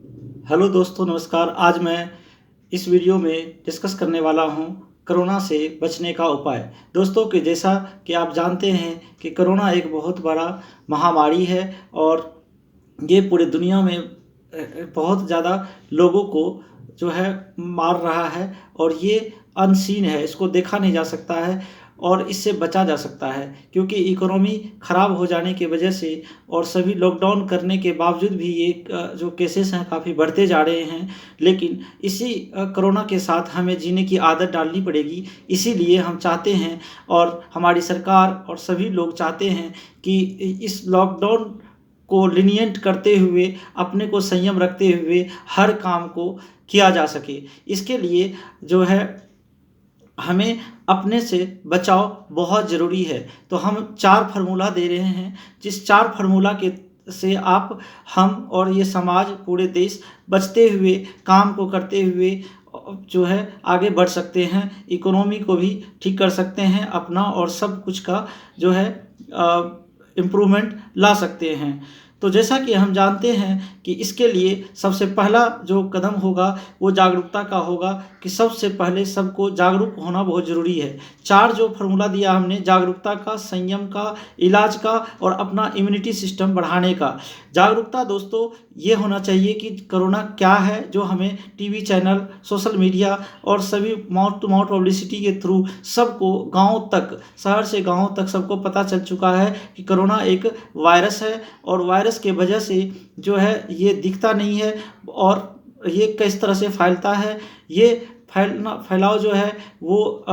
Hello दोस्तों, नमस्कार। आज मैं इस वीडियो में डिस्कस करने वाला हूं कोरोना से बचने का उपाय। दोस्तों कि जैसा कि आप जानते हैं कि कोरोना एक बहुत बड़ा महामारी है और ये पूरी दुनिया में बहुत ज़्यादा लोगों को जो है मार रहा है और ये अनसीन है, इसको देखा नहीं जा सकता है और इससे बचा जा सकता है क्योंकि इकोनॉमी ख़राब हो जाने की वजह से और सभी लॉकडाउन करने के बावजूद भी ये जो केसेस हैं काफ़ी बढ़ते जा रहे हैं। लेकिन इसी कोरोना के साथ हमें जीने की आदत डालनी पड़ेगी। इसीलिए हम चाहते हैं और हमारी सरकार और सभी लोग चाहते हैं कि इस लॉकडाउन को लीनिएंट करते हुए, अपने को संयम रखते हुए हर काम को किया जा सके। इसके लिए जो है हमें अपने से बचाव बहुत ज़रूरी है। तो हम 4 फार्मूला दे रहे हैं, जिस 4 फार्मूला के से आप, हम और ये समाज, पूरे देश बचते हुए, काम को करते हुए जो है आगे बढ़ सकते हैं। इकोनॉमी को भी ठीक कर सकते हैं अपना और सब कुछ का जो है इम्प्रूवमेंट ला सकते हैं। तो जैसा कि हम जानते हैं कि इसके लिए सबसे पहला जो कदम होगा वो जागरूकता का होगा कि सबसे पहले सबको जागरूक होना बहुत ज़रूरी है। 4 जो फार्मूला दिया हमने, जागरूकता का, संयम का, इलाज का और अपना इम्यूनिटी सिस्टम बढ़ाने का। जागरूकता दोस्तों ये होना चाहिए कि कोरोना क्या है, जो हमें टीवी चैनल, सोशल मीडिया और सभी माउथ टू माउथ पब्लिसिटी के थ्रू सबको गाँव तक, शहर से गाँव तक सबको पता चल चुका है कि कोरोना एक वायरस है और वायरस के वजह से जो है ये दिखता नहीं है और ये किस तरह से फैलता है। ये फैलाव जो है वो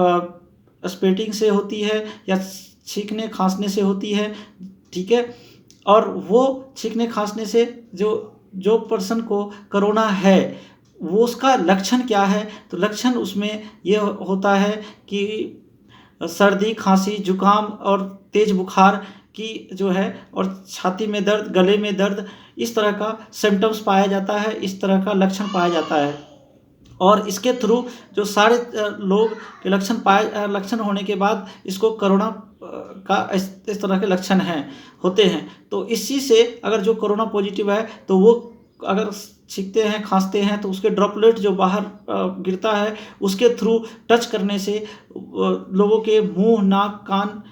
स्पेटिंग से होती है या छींकने खांसने से होती है, ठीक है। और वो छींकने खांसने से जो जो पर्सन को कोरोना है वो उसका लक्षण क्या है, तो लक्षण उसमें ये होता है कि सर्दी, खांसी, जुकाम और तेज बुखार की जो है और छाती में दर्द, गले में दर्द, इस तरह का सिम्टम्स पाया जाता है, इस तरह का लक्षण पाया जाता है। और इसके थ्रू जो सारे लोग के लक्षण होने के बाद इसको कोरोना का इस तरह के लक्षण हैं होते हैं। तो इसी से अगर जो कोरोना पॉजिटिव है तो वो अगर छींकते हैं, खांसते हैं तो उसके ड्रॉपलेट जो बाहर गिरता है उसके थ्रू टच करने से लोगों के मुंह, नाक, कान,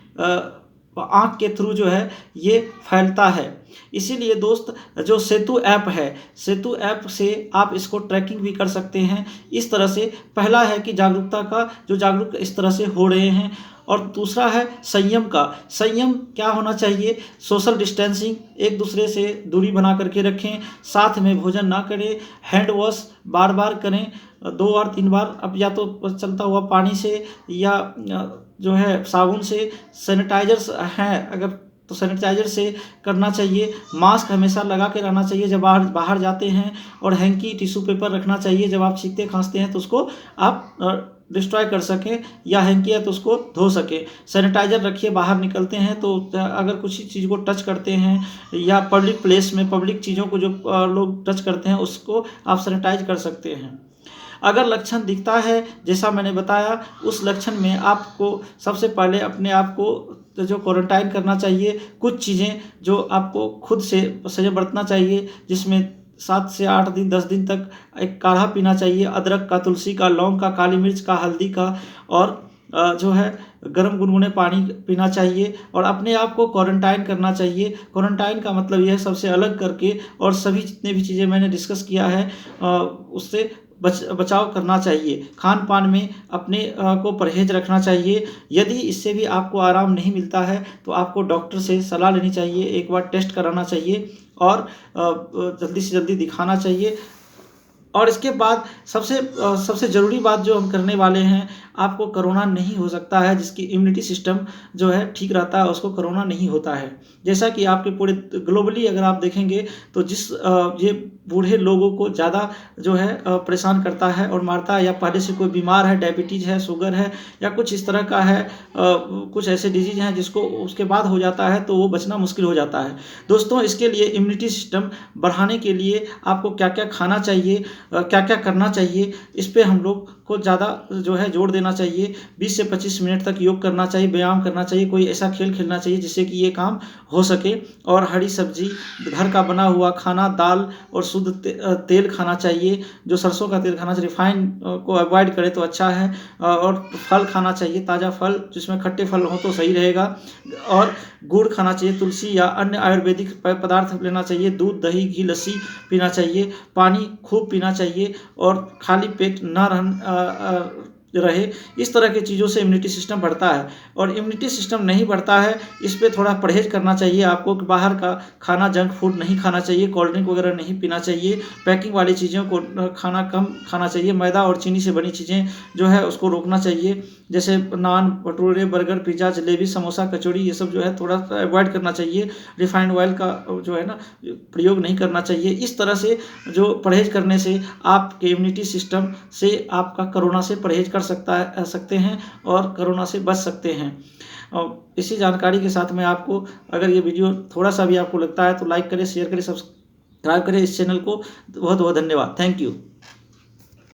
आँख के थ्रू जो है ये फैलता है। इसीलिए दोस्त जो सेतु ऐप है, सेतु ऐप से आप इसको ट्रैकिंग भी कर सकते हैं। इस तरह से पहला है कि जागरूकता का, जो जागरूक इस तरह से हो रहे हैं। और दूसरा है संयम का। संयम क्या होना चाहिए, सोशल डिस्टेंसिंग, एक दूसरे से दूरी बना करके रखें, साथ में भोजन ना करें, हैंड वॉश बार बार करें, 2 बार 3 बार, अब या तो चलता हुआ पानी से या जो है साबुन से, सैनिटाइजर्स हैं अगर तो सैनिटाइजर से करना चाहिए। मास्क हमेशा लगा के रहना चाहिए जब बाहर जाते हैं और हैंकी, टिश्यू पेपर रखना चाहिए। जब आप छींकते खांसते हैं तो उसको आप डिस्ट्रॉय कर सकें या हैंकी है तो उसको धो सकें। सैनिटाइजर रखिए, बाहर निकलते हैं तो अगर कुछ चीज़ को टच करते हैं या पब्लिक प्लेस में पब्लिक चीज़ों को जो लोग टच करते हैं उसको आप सैनिटाइज कर सकते हैं। अगर लक्षण दिखता है जैसा मैंने बताया, उस लक्षण में आपको सबसे पहले अपने आप को जो क्वारंटाइन करना चाहिए। कुछ चीज़ें जो आपको खुद से संयम बरतना चाहिए, जिसमें 7 से 8 दिन, 10 दिन तक एक काढ़ा पीना चाहिए, अदरक का, तुलसी का, लौंग का, काली मिर्च का, हल्दी का, और जो है गर्म गुनगुने पानी पीना चाहिए और अपने आप को क्वारंटाइन करना चाहिए। क्वारंटाइन का मतलब यह है सबसे अलग करके, और सभी जितने भी चीज़ें मैंने डिस्कस किया है उससे बचाव करना चाहिए। खान पान में अपने को परहेज रखना चाहिए। यदि इससे भी आपको आराम नहीं मिलता है तो आपको डॉक्टर से सलाह लेनी चाहिए, एक बार टेस्ट कराना चाहिए और जल्दी से जल्दी दिखाना चाहिए। और इसके बाद सबसे ज़रूरी बात जो हम करने वाले हैं, आपको कोरोना नहीं हो सकता है जिसकी इम्यूनिटी सिस्टम जो है ठीक रहता है, उसको कोरोना नहीं होता है। जैसा कि आपके पूरे ग्लोबली अगर आप देखेंगे तो ये बूढ़े लोगों को ज़्यादा जो है परेशान करता है और मारता है, या पहले से कोई बीमार है, डायबिटीज़ है, शुगर है या कुछ इस तरह का है, कुछ ऐसे डिजीज़ हैं जिसको उसके बाद हो जाता है तो वो बचना मुश्किल हो जाता है। दोस्तों इसके लिए इम्यूनिटी सिस्टम बढ़ाने के लिए आपको क्या क्या खाना चाहिए, क्या क्या करना चाहिए, इस पे हम लोग को ज़्यादा जो है जोर देना चाहिए। 20 से 25 मिनट तक योग करना चाहिए, व्यायाम करना चाहिए, कोई ऐसा खेल खेलना चाहिए जिससे कि ये काम हो सके। और हरी सब्जी, घर का बना हुआ खाना, दाल और शुद्ध तेल खाना चाहिए। जो सरसों का तेल खाना चाहिए, रिफाइंड को अवॉइड करें तो अच्छा है। और फल खाना चाहिए, ताज़ा फल जिसमें खट्टे फल हो तो सही रहेगा। और गुड़ खाना चाहिए, तुलसी या अन्य आयुर्वेदिक पदार्थ लेना चाहिए। दूध, दही, घी, लस्सी पीना चाहिए। पानी खूब पीना चाहिए और खाली पेट ना रहे। इस तरह की चीज़ों से इम्यूनिटी सिस्टम बढ़ता है। और इम्यूनिटी सिस्टम नहीं बढ़ता है, इस पे थोड़ा परहेज करना चाहिए आपको कि बाहर का खाना, जंक फूड नहीं खाना चाहिए, कोल्ड ड्रिंक वगैरह नहीं पीना चाहिए, पैकिंग वाली चीज़ों को खाना कम खाना चाहिए, मैदा और चीनी से बनी चीज़ें जो है उसको रोकना चाहिए, जैसे नान, भटूरे, बर्गर, पिज़्ज़ा, जलेबी, समोसा, कचौड़ी, ये सब जो है थोड़ा सा अवॉइड करना चाहिए। रिफाइंड ऑयल का जो है ना प्रयोग नहीं करना चाहिए। इस तरह से जो परहेज करने से आपके इम्यूनिटी सिस्टम से आपका कोरोना से परहेज कर सकते हैं और कोरोना से बच सकते हैं। और इसी जानकारी के साथ मैं आपको, अगर ये वीडियो थोड़ा सा भी आपको लगता है तो लाइक करें, शेयर करें, सब्सक्राइब करें इस चैनल को। बहुत बहुत धन्यवाद। Thank you.